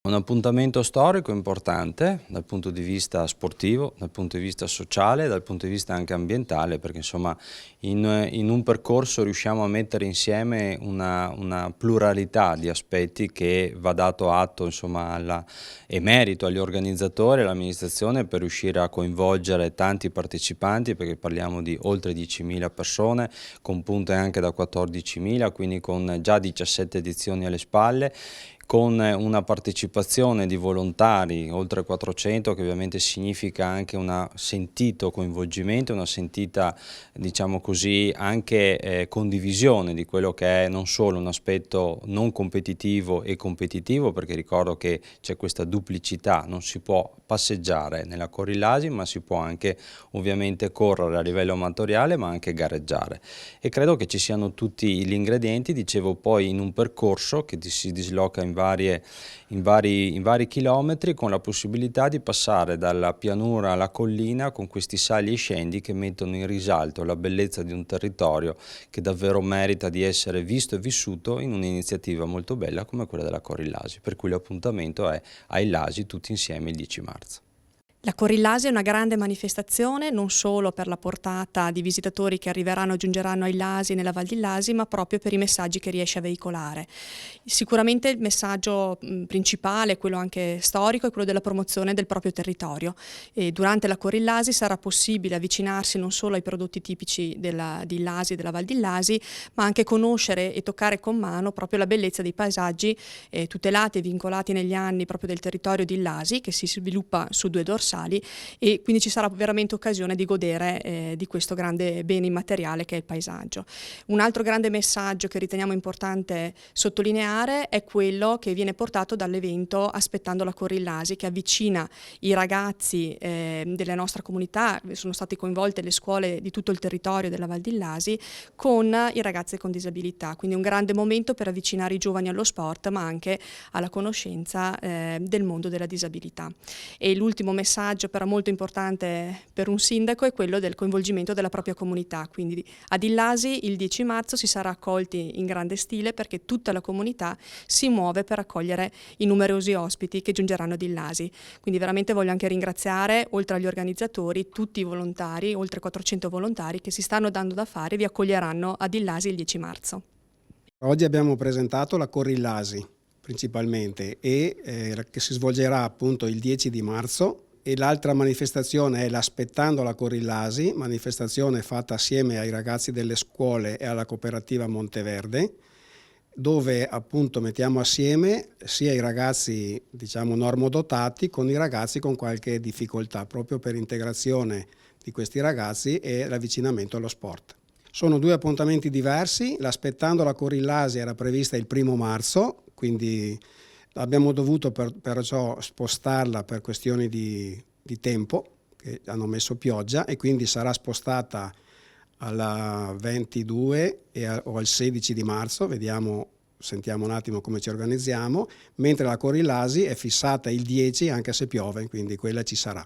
Un appuntamento storico importante dal punto di vista sportivo, dal punto di vista sociale, dal punto di vista anche ambientale, perché insomma in un percorso riusciamo a mettere insieme una pluralità di aspetti che va dato atto insomma, e merito agli organizzatori e all'amministrazione per riuscire a coinvolgere tanti partecipanti, perché parliamo di oltre 10.000 persone, con punte anche da 14.000, quindi con già 17 edizioni alle spalle, con una partecipazione di volontari, oltre 400, che ovviamente significa anche un sentito coinvolgimento, una sentita, diciamo così, anche condivisione di quello che è non solo un aspetto non competitivo e competitivo, perché ricordo che c'è questa duplicità, non si può passeggiare nella Corillasi, ma si può anche ovviamente correre a livello amatoriale, ma anche gareggiare. E credo che ci siano tutti gli ingredienti, dicevo, poi in un percorso che si disloca in vari chilometri, con la possibilità di passare dalla pianura alla collina con questi sali e scendi che mettono in risalto la bellezza di un territorio che davvero merita di essere visto e vissuto in un'iniziativa molto bella come quella della Corillasi, per cui l'appuntamento è ai Lasi tutti insieme il 10 marzo. La Corillasi è una grande manifestazione non solo per la portata di visitatori che arriveranno e giungeranno ai Lasi nella Val di Lasi, ma proprio per i messaggi che riesce a veicolare. Sicuramente il messaggio principale, quello anche storico, è quello della promozione del proprio territorio. E durante la Corillasi sarà possibile avvicinarsi non solo ai prodotti tipici di Lasi, della Val di Lasi, ma anche conoscere e toccare con mano proprio la bellezza dei paesaggi tutelati e vincolati negli anni proprio del territorio di Lasi, che si sviluppa su 2 dorsali, e quindi ci sarà veramente occasione di godere di questo grande bene immateriale che è il paesaggio. Un altro grande messaggio che riteniamo importante sottolineare è quello che viene portato dall'evento Aspettando la Corillasi, che avvicina i ragazzi della nostra comunità. Sono state coinvolte le scuole di tutto il territorio della Val di Lasi con i ragazzi con disabilità, quindi un grande momento per avvicinare i giovani allo sport, ma anche alla conoscenza del mondo della disabilità. E l'ultimo messaggio però molto importante per un sindaco è quello del coinvolgimento della propria comunità, quindi ad Illasi il 10 marzo si sarà accolti in grande stile, perché tutta la comunità si muove per accogliere i numerosi ospiti che giungeranno ad Illasi. Quindi veramente voglio anche ringraziare, oltre agli organizzatori, tutti i volontari, oltre 400 volontari che si stanno dando da fare e vi accoglieranno ad Illasi il 10 marzo. Oggi abbiamo presentato la Corillasi principalmente che si svolgerà appunto il 10 di marzo. E l'altra manifestazione è l'Aspettando la Corillasi, manifestazione fatta assieme ai ragazzi delle scuole e alla cooperativa Monteverde, dove appunto mettiamo assieme sia i ragazzi diciamo normodotati con i ragazzi con qualche difficoltà, proprio per integrazione di questi ragazzi e l'avvicinamento allo sport. Sono 2 appuntamenti diversi. L'Aspettando la Corillasi era prevista il 1° marzo, quindi abbiamo dovuto perciò spostarla per questioni di tempo, che hanno messo pioggia, e quindi sarà spostata al 22 o al 16 di marzo, sentiamo un attimo come ci organizziamo, mentre la Corillasi è fissata il 10 anche se piove, quindi quella ci sarà.